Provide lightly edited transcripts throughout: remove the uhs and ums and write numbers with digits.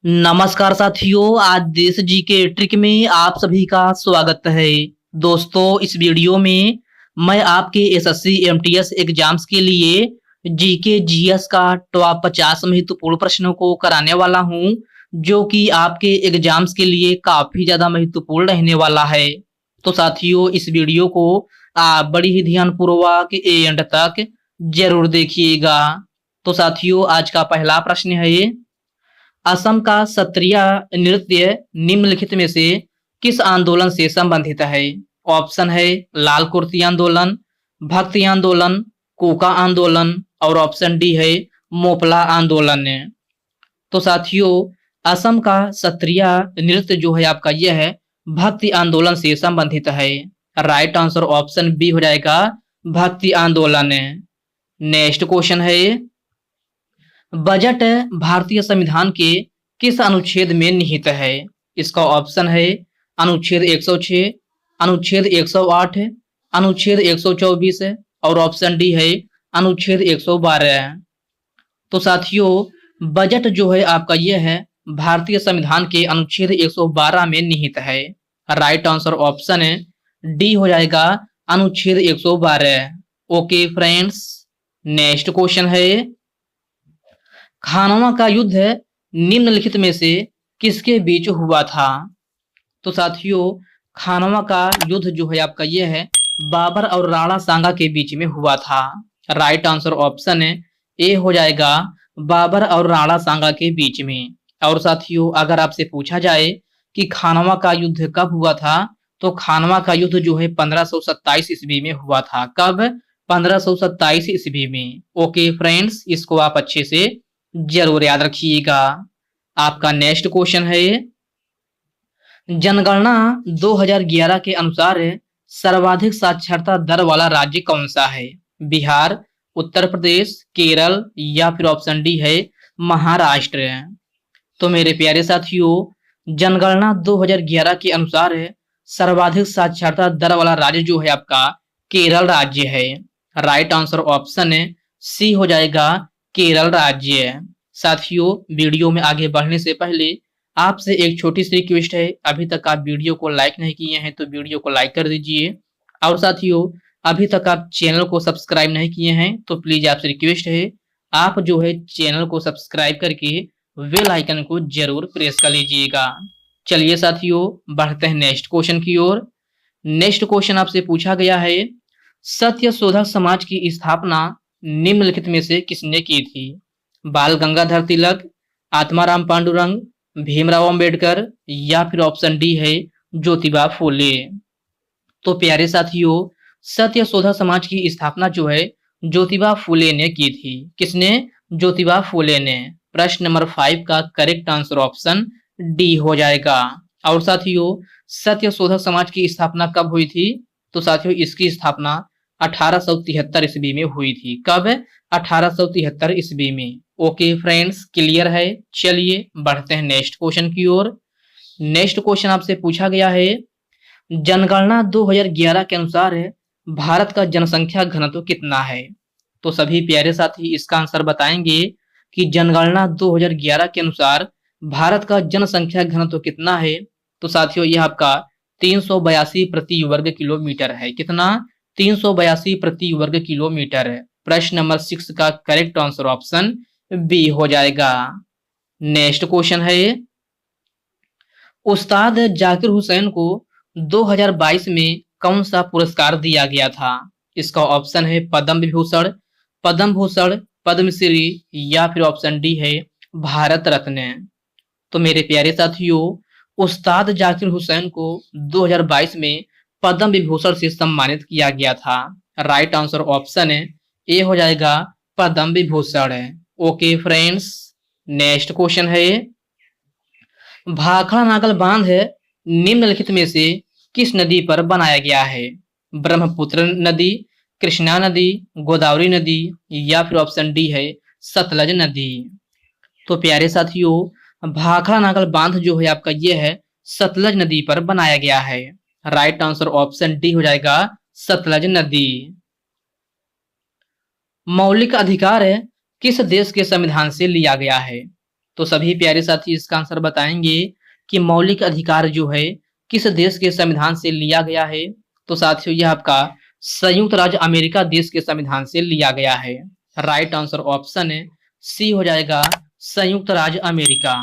नमस्कार साथियों, आज देश जी के ट्रिक में आप सभी का स्वागत है। दोस्तों, इस वीडियो में मैं आपके एसएससी एमटीएस एग्जाम्स के लिए जीके जीएस का टॉप 50 महत्वपूर्ण प्रश्नों को कराने वाला हूं, जो कि आपके एग्जाम्स के लिए काफी ज्यादा महत्वपूर्ण रहने वाला है। तो साथियों, इस वीडियो को आप बड़ी ही ध्यानपूर्वक एंड तक जरूर देखिएगा। तो साथियों, आज का पहला प्रश्न है, असम का सत्रिय नृत्य निम्नलिखित में से किस आंदोलन से संबंधित है? ऑप्शन है लाल कुर्ती आंदोलन, भक्ति आंदोलन, कोका आंदोलन और ऑप्शन डी है मोपला आंदोलन। तो साथियों, असम का सत्रिय नृत्य जो है आपका यह है भक्ति आंदोलन से संबंधित है। राइट आंसर ऑप्शन बी हो जाएगा भक्ति आंदोलन। नेक्स्ट क्वेश्चन है, बजट भारतीय संविधान के किस अनुच्छेद में निहित है? इसका ऑप्शन है अनुच्छेद 106, अनुच्छेद 108, अनुच्छेद 124 और ऑप्शन डी है अनुच्छेद 112। तो साथियों, बजट जो है आपका यह है भारतीय संविधान के अनुच्छेद 112 में निहित है। राइट आंसर ऑप्शन डी हो जाएगा अनुच्छेद 112। ओके फ्रेंड्स, नेक्स्ट क्वेश्चन है, खानवा का युद्ध निम्नलिखित में से किसके बीच हुआ था? तो साथियों, खानवा का युद्ध जो है आपका यह है बाबर और राणा सांगा के बीच में हुआ था। राइट आंसर ऑप्शन ए हो जाएगा बाबर और राणा सांगा के बीच में। और साथियों, अगर आपसे पूछा जाए कि खानवा का युद्ध कब हुआ था, तो खानवा का युद्ध जो है 1527 ईस्वी में हुआ था। कब? 1527 ईस्वी में। ओके फ्रेंड्स, इसको आप अच्छे से जरूर याद रखिएगा। आपका नेक्स्ट क्वेश्चन है, जनगणना 2011 के अनुसार सर्वाधिक साक्षरता दर वाला राज्य कौन सा है? बिहार, उत्तर प्रदेश, केरल या फिर ऑप्शन डी है महाराष्ट्र। तो मेरे प्यारे साथियों, जनगणना 2011 के अनुसार सर्वाधिक साक्षरता दर वाला राज्य जो है आपका केरल राज्य है। राइट आंसर ऑप्शन सी हो जाएगा केरल राज्य। साथियों, वीडियो में आगे बढ़ने से पहले आपसे एक छोटी सी रिक्वेस्ट है, अभी तक आप वीडियो को लाइक नहीं किए हैं तो वीडियो को लाइक कर दीजिए। और साथियों, अभी तक आप चैनल को सब्सक्राइब नहीं किए हैं तो प्लीज आपसे रिक्वेस्ट है, आप जो है चैनल को सब्सक्राइब करके बेल आइकन को जरूर प्रेस कर लीजिएगा। चलिए साथियों, बढ़ते हैं नेक्स्ट क्वेश्चन की ओर। नेक्स्ट क्वेश्चन आपसे पूछा गया है, सत्य शोधक समाज की स्थापना निम्नलिखित में से किसने की थी? बाल गंगाधर तिलक, आत्माराम पांडुरंग, भीमराव अंबेडकर या फिर ऑप्शन डी है ज्योतिबा फूले। तो प्यारे साथियों, सत्य शोधक समाज की स्थापना जो है ज्योतिबा फूले ने की थी। किसने? ज्योतिबा फूले ने। प्रश्न नंबर 5 का करेक्ट आंसर ऑप्शन डी हो जाएगा। और साथियों, सत्य शोधक समाज की स्थापना कब हुई थी? तो साथियों, इसकी स्थापना 1873 ईस्वी में हुई थी। कब? 1873 ईस्वी में। ओके फ्रेंड्स, क्लियर है। चलिए बढ़ते हैं नेक्स्ट क्वेश्चन की ओर। नेक्स्ट क्वेश्चन आपसे पूछा गया है, जनगणना 2011 के अनुसार भारत का जनसंख्या घनत्व कितना है? तो सभी प्यारे साथी इसका आंसर बताएंगे कि जनगणना 2011 के अनुसार भारत का जनसंख्या घनत्व कितना है। तो साथियों, यह आपका 382 प्रति वर्ग किलोमीटर है। कितना? 382 प्रति वर्ग किलोमीटर है। प्रश्न नंबर 6 का करेक्ट आंसर ऑप्शन बी हो जाएगा। नेक्स्ट क्वेश्चन है, उस्ताद जाकिर हुसैन को 2022 में कौन सा पुरस्कार दिया गया था? इसका ऑप्शन है पद्म विभूषण, पद्म भूषण, पद्मश्री या फिर ऑप्शन डी है भारत रत्न। तो मेरे प्यारे साथियों, उस्ताद जाकिर हुसैन को 2022 में पद्म विभूषण से सम्मानित किया गया था। राइट आंसर ऑप्शन ए हो जाएगा Padma Vibhushan. Okay friends, next question है, भाखड़ा नागल बांध निम्नलिखित में से किस नदी पर बनाया गया है? ब्रह्मपुत्र नदी, कृष्णा नदी, गोदावरी नदी या फिर ऑप्शन डी है सतलज नदी। तो प्यारे साथियों, भाखड़ा नागल बांध जो है आपका ये है सतलज नदी पर बनाया गया है। राइट आंसर ऑप्शन डी हो जाएगा सतलज नदी। मौलिक अधिकार किस देश के संविधान से लिया गया है? तो सभी प्यारे साथी इसका आंसर बताएंगे कि मौलिक अधिकार जो है किस देश के संविधान से लिया गया है। तो साथियों यह आपका संयुक्त राज्य अमेरिका देश के संविधान से लिया गया है। राइट आंसर ऑप्शन है सी हो जाएगा, संयुक्त राज्य अमेरिका।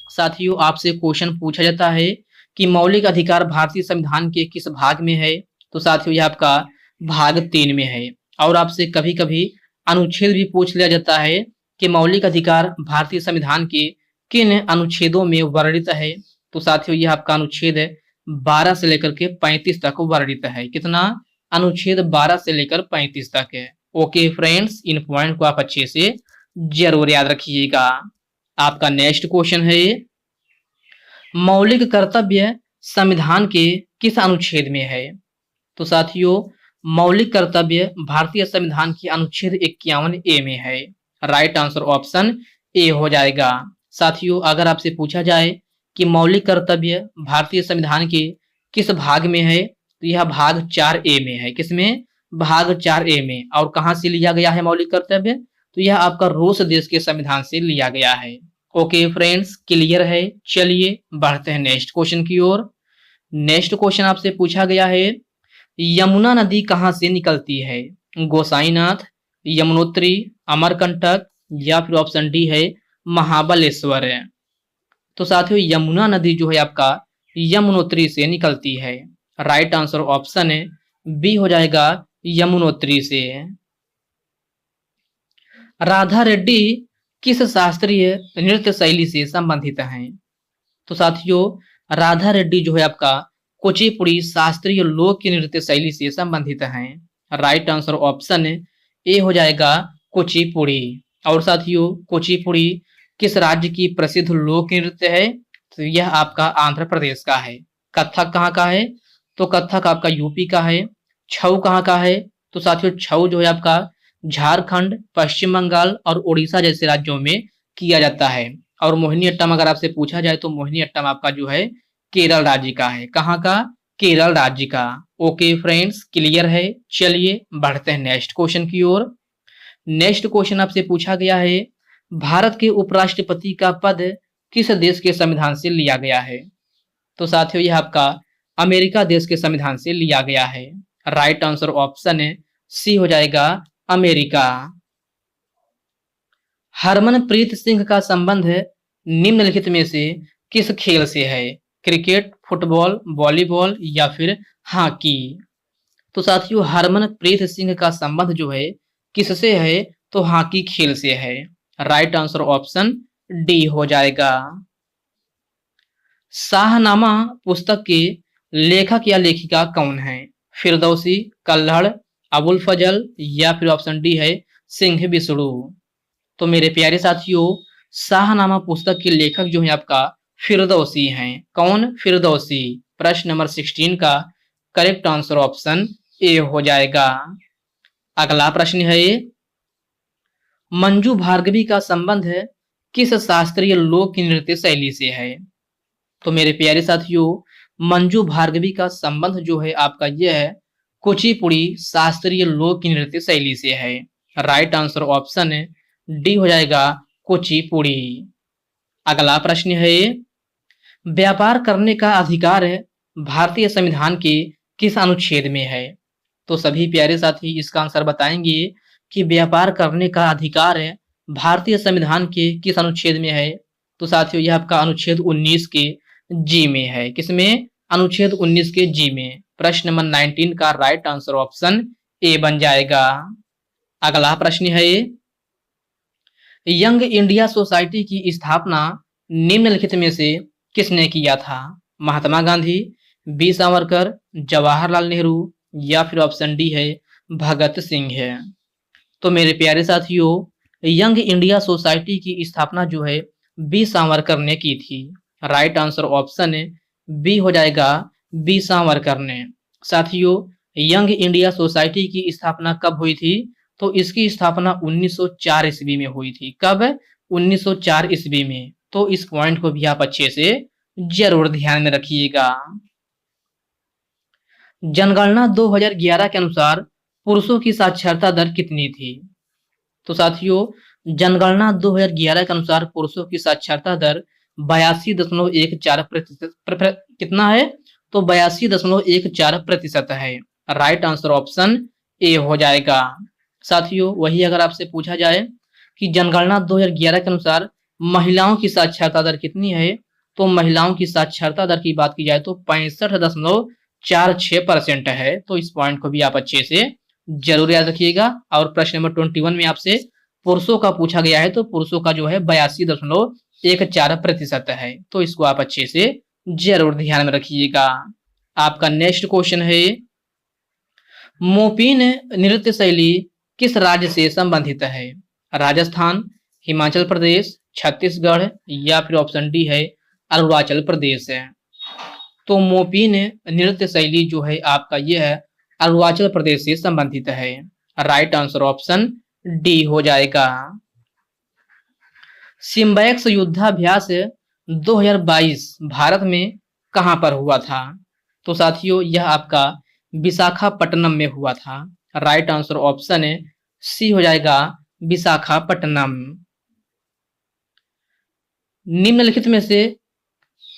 साथियों आपसे क्वेश्चन पूछा जाता है कि मौलिक अधिकार भारतीय संविधान के किस भाग में है। तो साथियों यह आपका भाग 3 में है। और आपसे कभी कभी अनुच्छेद भी पूछ लिया जाता है कि मौलिक अधिकार भारतीय संविधान के किन अनुच्छेदों में वर्णित है। तो साथियों यह आपका अनुच्छेद 12 से लेकर के 35 तक वर्णित है। कितना? अनुच्छेद 12 से लेकर 35 तक है। ओके फ्रेंड्स, इन पॉइंट को आप अच्छे से जरूर याद रखिएगा। आपका नेक्स्ट क्वेश्चन है, मौलिक कर्तव्य संविधान के किस अनुच्छेद में है। तो साथियों मौलिक कर्तव्य भारतीय संविधान के अनुच्छेद 51 ए में है। राइट आंसर ऑप्शन ए हो जाएगा। साथियों अगर आपसे पूछा जाए कि मौलिक कर्तव्य भारतीय संविधान के किस भाग में है, तो यह भाग 4 ए में है। किसमें? भाग 4 ए में। और कहां से लिया गया है मौलिक कर्तव्य? तो यह आपका रूस देश के संविधान से लिया गया है। ओके फ्रेंड्स, क्लियर है। चलिए बढ़ते हैं नेक्स्ट क्वेश्चन की ओर। नेक्स्ट क्वेश्चन आपसे पूछा गया है, यमुना नदी कहां से निकलती है? गोसाईनाथ, यमुनोत्री, अमरकंटक या फिर ऑप्शन डी है महाबलेश्वर है। तो साथियों यमुना नदी जो है आपका यमुनोत्री से निकलती है। राइट आंसर ऑप्शन है बी हो जाएगा, यमुनोत्री से। राधा रेड्डी किस शास्त्रीय नृत्य शैली से संबंधित हैं? तो साथियों राधा रेड्डी जो है आपका कुचिपुड़ी शास्त्रीय लोक नृत्य शैली से संबंधित हैं। राइट आंसर ऑप्शन ए हो जाएगा, कुचिपुड़ी। और साथियों कुचिपुड़ी किस राज्य की प्रसिद्ध लोक नृत्य है? तो यह आपका आंध्र प्रदेश का है। कथक कहाँ का है? तो कथक आपका यूपी का है। छऊ कहाँ का है? तो साथियों छऊ जो है आपका झारखंड, पश्चिम बंगाल और उड़ीसा जैसे राज्यों में किया जाता है। और मोहिनी अट्टम अगर आपसे पूछा जाए तो मोहिनी अट्टम आपका जो है केरल राज्य का है। कहाँ का? केरल राज्य का। ओके फ्रेंड्स, क्लियर है। चलिए बढ़ते हैं नेक्स्ट क्वेश्चन की ओर। नेक्स्ट क्वेश्चन आपसे पूछा गया है, भारत के उपराष्ट्रपति का पद किस देश के संविधान से लिया गया है? तो साथियों यह आपका अमेरिका देश के संविधान से लिया गया है। राइट आंसर ऑप्शन है सी हो जाएगा, अमेरिका। हरमनप्रीत सिंह का संबंध निम्नलिखित में से किस खेल से है? क्रिकेट, फुटबॉल, वॉलीबॉल या फिर हॉकी? तो साथियों हरमनप्रीत सिंह का संबंध जो है किससे है? तो हॉकी खेल से है। राइट आंसर ऑप्शन डी हो जाएगा। शाहनामा पुस्तक के लेखक या लेखिका कौन है? फिरदौसी, कल्हड़, अबुल फजल या फिर ऑप्शन डी है सिंह विष्णु। तो मेरे प्यारे साथियों शाहनामा पुस्तक के लेखक जो है आपका फिरदौसी हैं। कौन? फिरदौसी। प्रश्न नंबर 16 का करेक्ट आंसर ऑप्शन ए हो जाएगा। अगला प्रश्न है, मंजू भार्गवी का संबंध किस शास्त्रीय लोक नृत्य शैली से है? तो मेरे प्यारे साथियों मंजू भार्गवी का संबंध जो है आपका यह है कुचिपुड़ी शास्त्रीय लोक नृत्य शैली से है। राइट आंसर ऑप्शन है डी हो जाएगा, कुचिपुड़ी। अगला प्रश्न है, व्यापार करने का अधिकार भारतीय संविधान के किस अनुच्छेद में है? तो सभी प्यारे साथी इसका आंसर बताएंगे कि व्यापार करने का अधिकार भारतीय संविधान के किस अनुच्छेद में है? तो साथियों यह आपका अनुच्छेद 19 के जी में है। किसमें? अनुच्छेद 19 के जी में। प्रश्न नंबर 19 का राइट आंसर ऑप्शन ए बन जाएगा। अगला प्रश्न है, यंग इंडिया सोसाइटी की स्थापना निम्नलिखित में से किसने किया था? महात्मा गांधी, बी सावरकर, जवाहरलाल नेहरू या फिर ऑप्शन डी है भगत सिंह है। तो मेरे प्यारे साथियों यंग इंडिया सोसाइटी की स्थापना जो है बी सावरकर ने की थी। राइट आंसर ऑप्शन है बी हो जाएगा, बी सावरकर ने। साथियों यंग इंडिया सोसाइटी की स्थापना कब हुई थी? तो इसकी स्थापना 1904 ईस्वी में हुई थी। कब? 1904 ईस्वी में। तो इस पॉइंट को भी आप अच्छे से जरूर ध्यान में रखिएगा। जनगणना 2011 के अनुसार पुरुषों की साक्षरता दर कितनी थी? तो साथियों जनगणना 2011 के अनुसार पुरुषों की साक्षरता दर 82.14% कितना है? तो 82.14% है। राइट आंसर ऑप्शन ए हो जाएगा। साथियों, वही अगर आपसे पूछा जाए कि जनगणना 2011 के अनुसार महिलाओं की साक्षरता दर कितनी है, तो महिलाओं की साक्षरता दर की बात की जाए तो 65.46% है। तो इस पॉइंट को भी आप अच्छे से जरूर याद रखिएगा। और प्रश्न नंबर 21 में आपसे पुरुषों का पूछा गया है, तो पुरुषों का जो है 82.14% है। तो इसको आप अच्छे से जरूर ध्यान में रखिएगा। आपका नेक्स्ट क्वेश्चन है, मोपिन नृत्य शैली किस राज्य से संबंधित है? राजस्थान, हिमाचल प्रदेश, छत्तीसगढ़ या फिर ऑप्शन डी है अरुणाचल प्रदेश है। तो मोपिन नृत्य शैली जो है आपका यह है अरुणाचल प्रदेश से संबंधित है। राइट आंसर ऑप्शन डी हो जाएगा। सिम्बैक्स युद्धाभ्यास 2022 भारत में कहां पर हुआ था? तो साथियों, यह आपका विशाखापट्टनम में हुआ था। राइट आंसर ऑप्शन है सी हो जाएगा, विशाखापट्टनम। निम्नलिखित में से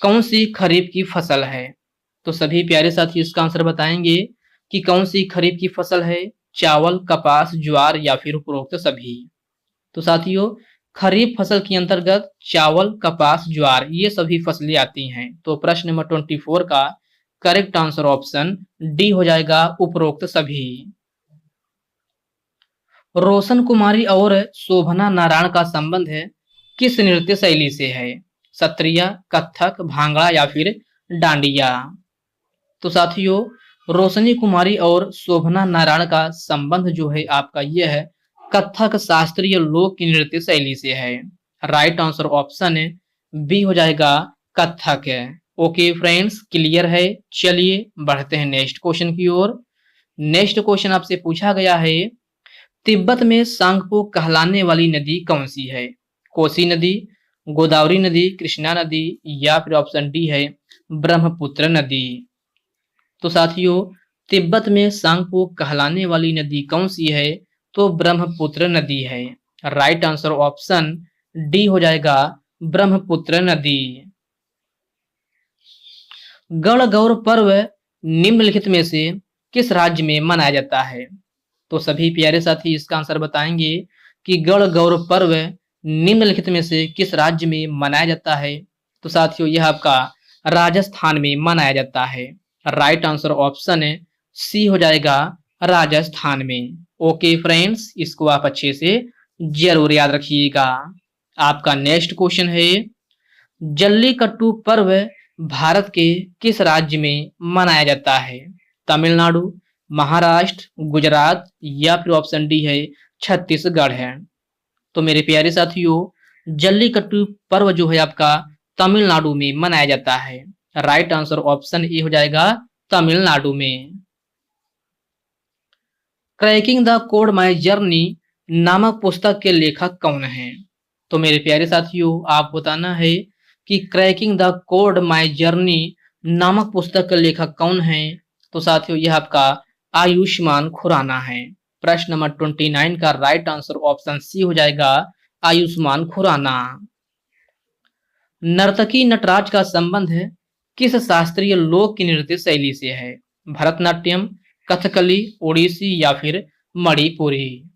कौन सी खरीफ की फसल है? तो सभी प्यारे साथी इसका आंसर बताएंगे कि कौन सी खरीफ की फसल है। चावल, कपास, ज्वार या फिर उपरोक्त सभी। तो साथियों, खरीफ फसल के अंतर्गत चावल, कपास, ज्वार ये सभी फसलें आती हैं। तो प्रश्न नंबर 24 का करेक्ट आंसर ऑप्शन डी हो जाएगा, उपरोक्त सभी। रोशन कुमारी और शोभना नारायण का संबंध है किस नृत्य शैली से है? सत्रिया, कथक, भांगड़ा या फिर डांडिया। तो साथियों, रोशनी कुमारी और शोभना नारायण का संबंध जो है आपका यह है कथक शास्त्रीय लोक नृत्य शैली से है। राइट आंसर ऑप्शन है बी हो जाएगा, कथक है। ओके फ्रेंड्स, क्लियर है। चलिए बढ़ते हैं नेक्स्ट क्वेश्चन की ओर। नेक्स्ट क्वेश्चन आपसे पूछा गया है, तिब्बत में सांगपो कहलाने वाली नदी कौन सी है? कोसी नदी, गोदावरी नदी, कृष्णा नदी या फिर ऑप्शन डी है ब्रह्मपुत्र नदी। तो साथियों, तिब्बत में सांगपो कहलाने वाली नदी कौन सी है? तो ब्रह्मपुत्र नदी है। राइट आंसर ऑप्शन डी हो जाएगा, ब्रह्मपुत्र नदी। गणगौर पर्व निम्नलिखित में से किस राज्य में मनाया जाता है? तो सभी प्यारे साथी इसका आंसर बताएंगे कि गणगौर पर्व निम्नलिखित में से किस राज्य में मनाया जाता है? तो साथियों, यह आपका राजस्थान में मनाया जाता है। राइट आंसर ऑप्शन है सी हो जाएगा, राजस्थान में। ओके फ्रेंड्स, इसको आप अच्छे से जरूर याद रखिएगा। आपका नेक्स्ट क्वेश्चन है, जल्लीकट्टू पर्व भारत के किस राज्य में मनाया जाता है? तमिलनाडु, महाराष्ट्र, गुजरात या फिर ऑप्शन डी है छत्तीसगढ़ है। तो मेरे प्यारे साथियों, जल्लीकट्टू पर्व जो है आपका तमिलनाडु में मनाया जाता है। राइट आंसर ऑप्शन ए हो जाएगा, तमिलनाडु में। Cracking the code my journey नामक पुस्तक के लेखक कौन है? तो मेरे प्यारे साथियों, आप बताना है कि cracking the code my journey नामक पुस्तक के लेखक कौन है? तो साथियों, यह आपका आयुष्मान खुराना है। प्रश्न नंबर 29 का राइट आंसर ऑप्शन सी हो जाएगा, आयुष्मान खुराना। नर्तकी नटराज का संबंध है किस शास्त्रीय लोक नृत्य शैली से है? भरतनाट्यम, कथकली, ओडिसी या फिर मणिपुरी।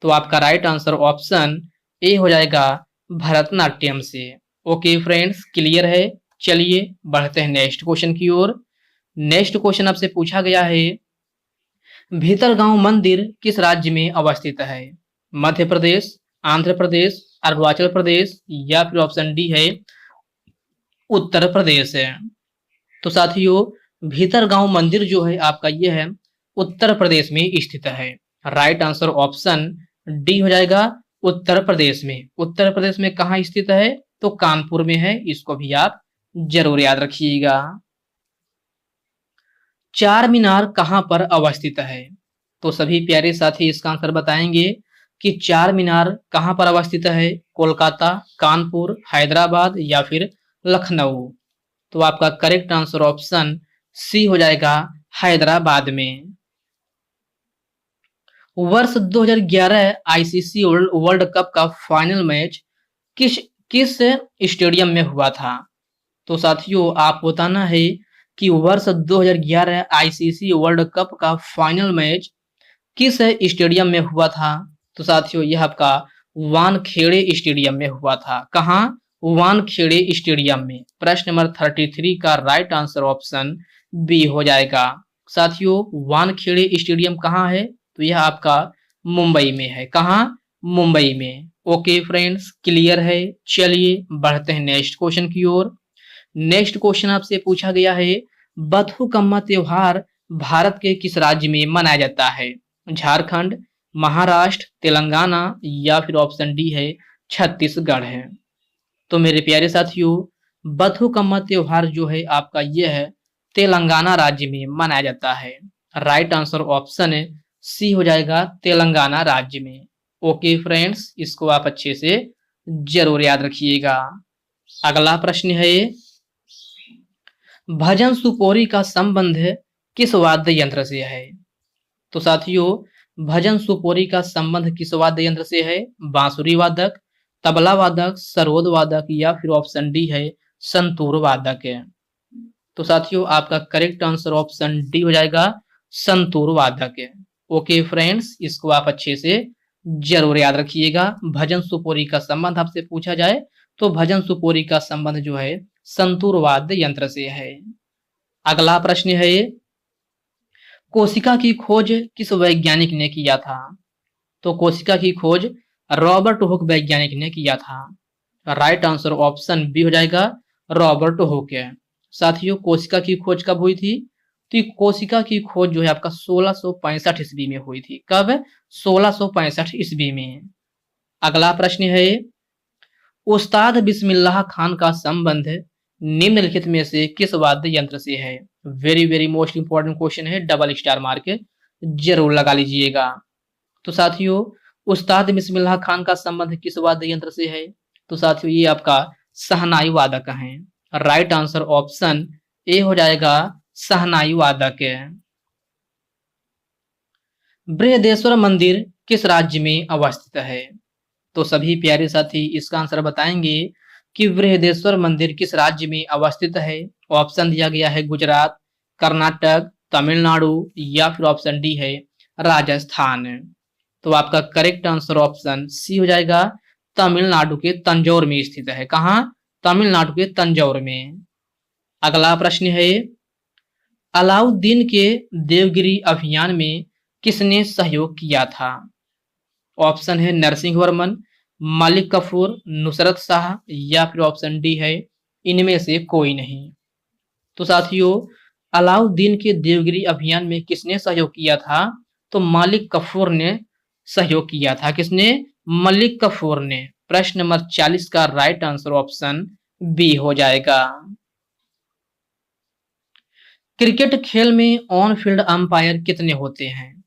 तो आपका राइट आंसर ऑप्शन ए हो जाएगा, भरतनाट्यम से। ओके फ्रेंड्स, क्लियर है। चलिए बढ़ते हैं नेक्स्ट क्वेश्चन की ओर। नेक्स्ट क्वेश्चन आपसे पूछा गया है, भीतरगांव मंदिर किस राज्य में अवस्थित है? मध्य प्रदेश, आंध्र प्रदेश, अरुणाचल प्रदेश या फिर ऑप्शन डी है उत्तर प्रदेश है। तो साथियों, भीतरगांव मंदिर जो है आपका यह है उत्तर प्रदेश में स्थित है। राइट आंसर ऑप्शन डी हो जाएगा, उत्तर प्रदेश में। उत्तर प्रदेश में कहाँ स्थित है? तो कानपुर में है। इसको भी आप जरूर याद रखिएगा। चार मीनार कहां पर अवस्थित है? तो सभी प्यारे साथी इसका आंसर बताएंगे कि चार मीनार कहां पर अवस्थित है। कोलकाता, कानपुर, हैदराबाद या फिर लखनऊ। तो आपका करेक्ट आंसर ऑप्शन सी हो जाएगा, हैदराबाद में। वर्ष 2011 आईसीसी वर्ल्ड कप का फाइनल मैच किस किस स्टेडियम में हुआ था? तो साथियों आप बताना है कि वर्ष 2011 आईसीसी वर्ल्ड कप का फाइनल मैच किस स्टेडियम में हुआ था? तो साथियों यह आपका वानखेड़े स्टेडियम में हुआ था। कहाँ? वानखेड़े स्टेडियम में। प्रश्न नंबर 33 का राइट आंसर ऑप्शन बी हो जाएगा। साथियों वानखेड़े स्टेडियम कहाँ है? तो यह आपका मुंबई में है। कहाँ? मुंबई में। ओके फ्रेंड्स, क्लियर है। चलिए बढ़ते हैं नेक्स्ट क्वेश्चन की ओर। नेक्स्ट क्वेश्चन आपसे पूछा गया है, बथुकम्मा त्योहार भारत के किस राज्य में मनाया जाता है? झारखंड, महाराष्ट्र, तेलंगाना या फिर ऑप्शन डी है छत्तीसगढ़ है। तो मेरे प्यारे साथियों बथुकम्मा त्योहार जो है आपका ये है तेलंगाना राज्य में मनाया जाता है। राइट आंसर ऑप्शन है सी हो जाएगा, तेलंगाना राज्य में। ओके फ्रेंड्स, इसको आप अच्छे से जरूर याद रखिएगा। अगला प्रश्न है, भजन सुपोरी का संबंध किस वाद्य यंत्र से है? तो साथियों भजन सुपोरी का संबंध किस वाद्य यंत्र से है? बांसुरी वादक, तबला वादक, सरोद वादक या फिर ऑप्शन डी है संतूर वादक है। तो साथियों आपका करेक्ट आंसर ऑप्शन डी हो जाएगा, संतूर वादक है। ओके फ्रेंड्स, इसको आप अच्छे से जरूर याद रखिएगा। भजन सुपोरी का संबंध आपसे पूछा जाए तो भजन सुपोरी का संबंध जो है संतूर वाद्य यंत्र से है। अगला प्रश्न है, कोशिका की खोज किस वैज्ञानिक ने किया था? तो कोशिका की खोज रॉबर्ट हुक वैज्ञानिक ने किया था। राइट आंसर ऑप्शन बी हो जाएगा, रॉबर्ट हुक है। साथियों कोशिका की खोज कब हुई थी? तो कोशिका की खोज जो है आपका 1665 ईस्वी में हुई थी। कब? 1665 ईस्वी में। अगला प्रश्न है, उस्ताद बिस्मिल्लाह खान का संबंध निम्नलिखित में से किस वाद्य यंत्र से है? Very very most important question है, डबल स्टार मार्क जरूर लगा लीजिएगा। तो साथियों उस्ताद बिस्मिल्लाह खान का संबंध किस वाद्य यंत्र से है? तो साथियों ये आपका शहनाई वादक है। राइट आंसर ऑप्शन ए हो जाएगा, शहनाई वादक है। बृहदेश्वर मंदिर किस राज्य में अवस्थित है? तो सभी प्यारे साथी इसका आंसर बताएंगे कि बृहदेश्वर मंदिर किस राज्य में अवस्थित है। ऑप्शन दिया गया है गुजरात, कर्नाटक, तमिलनाडु या फिर ऑप्शन डी है राजस्थान। तो आपका करेक्ट आंसर ऑप्शन सी हो जाएगा, तमिलनाडु के तंजौर में स्थित है। कहाँ? तमिलनाडु के तंजौर में। अगला प्रश्न है, अलाउद्दीन के देवगिरी अभियान में किसने सहयोग किया था? ऑप्शन है नरसिंह वर्मन, मलिक कफूर, नुसरत शाह या फिर ऑप्शन डी है इनमें से कोई नहीं। तो साथियों अलाउद्दीन के देवगिरी अभियान में किसने सहयोग किया था? तो मलिक कफूर ने सहयोग किया था। किसने? मलिक कफूर ने। प्रश्न नंबर 40 का राइट आंसर ऑप्शन बी हो जाएगा। क्रिकेट खेल में ऑन फील्ड अंपायर कितने होते हैं?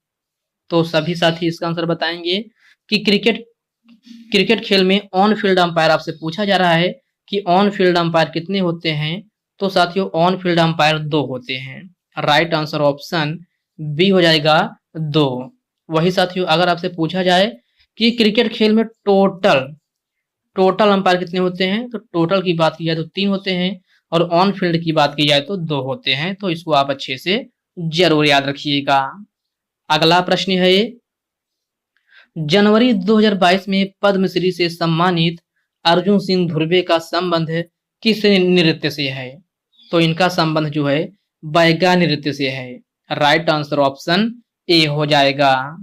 तो सभी साथी इसका आंसर बताएंगे कि क्रिकेट खेल में ऑन फील्ड अंपायर आपसे पूछा जा रहा है कि ऑन फील्ड अंपायर कितने होते हैं। तो साथियों ऑन फील्ड अंपायर 2 होते हैं। राइट आंसर ऑप्शन बी हो जाएगा 2। वही साथियों अगर आपसे पूछा जाए कि क्रिकेट खेल में टोटल अंपायर कितने होते हैं, तो टोटल की बात की जाए तो 3 होते हैं और ऑन फील्ड की बात की जाए तो 2 होते हैं। तो इसको आप अच्छे से जरूर याद रखिएगा। अगला प्रश्न है, जनवरी 2022 में पद्मश्री से सम्मानित अर्जुन सिंह धुर्वे का संबंध किस नृत्य से है? तो इनका संबंध जो है बैगा नृत्य से है। राइट आंसर ऑप्शन ए हो जाएगा।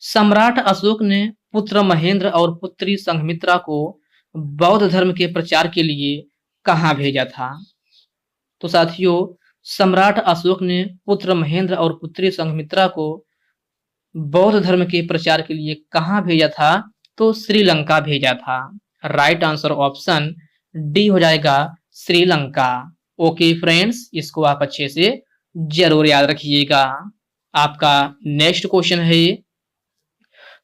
सम्राट अशोक ने पुत्र महेंद्र और पुत्री संघमित्रा को बौद्ध धर्म के प्रचार के लिए कहाँ भेजा था? तो साथियों सम्राट अशोक ने पुत्र महेंद्र और पुत्री संघमित्रा को बौद्ध धर्म के प्रचार के लिए कहाँ भेजा था? तो श्रीलंका भेजा था। राइट आंसर ऑप्शन डी हो जाएगा, श्रीलंका। ओके फ्रेंड्स, इसको आप अच्छे से जरूर याद रखिएगा। आपका नेक्स्ट क्वेश्चन है,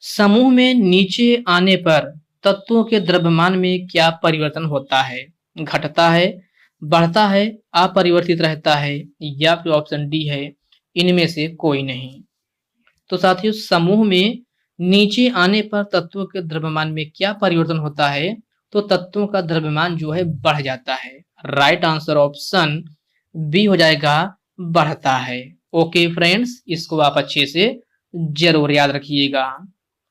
समूह में नीचे आने पर तत्वों के द्रव्यमान में क्या परिवर्तन होता है? घटता है, बढ़ता है, अपरिवर्तित रहता है या फिर ऑप्शन डी है इनमें से कोई नहीं। तो साथियों समूह में नीचे आने पर तत्वों के द्रव्यमान में क्या परिवर्तन होता है? तो तत्वों का द्रव्यमान जो है बढ़ जाता है। राइट आंसर ऑप्शन बी हो जाएगा, बढ़ता है। ओके फ्रेंड्स, इसको आप अच्छे से जरूर याद रखिएगा।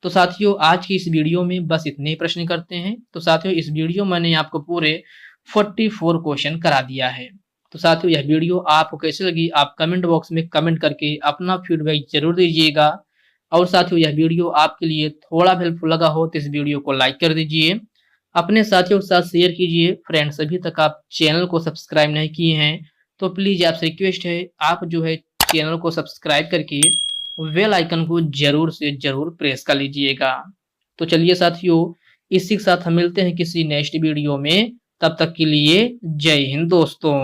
तो साथियों आज की इस वीडियो में बस इतने ही प्रश्न करते हैं। तो साथियों इस वीडियो में मैंने आपको पूरे 44 क्वेश्चन करा दिया है। तो साथियों यह वीडियो आपको कैसी लगी आप कमेंट बॉक्स में कमेंट करके अपना फीडबैक जरूर दीजिएगा। और साथियों यह वीडियो आपके लिए थोड़ा भी हेल्पफुल लगा हो तो इस वीडियो को लाइक कर दीजिए, अपने साथियों के साथ शेयर कीजिए। फ्रेंड्स अभी तक आप चैनल को सब्सक्राइब नहीं किए हैं तो प्लीज आपसे रिक्वेस्ट है आप जो है चैनल को सब्सक्राइब करके बेल आइकन को जरूर से जरूर प्रेस कर लीजिएगा। तो चलिए साथियों इसी के साथ हम मिलते हैं किसी नेक्स्ट वीडियो में। तब तक के लिए जय हिंद दोस्तों।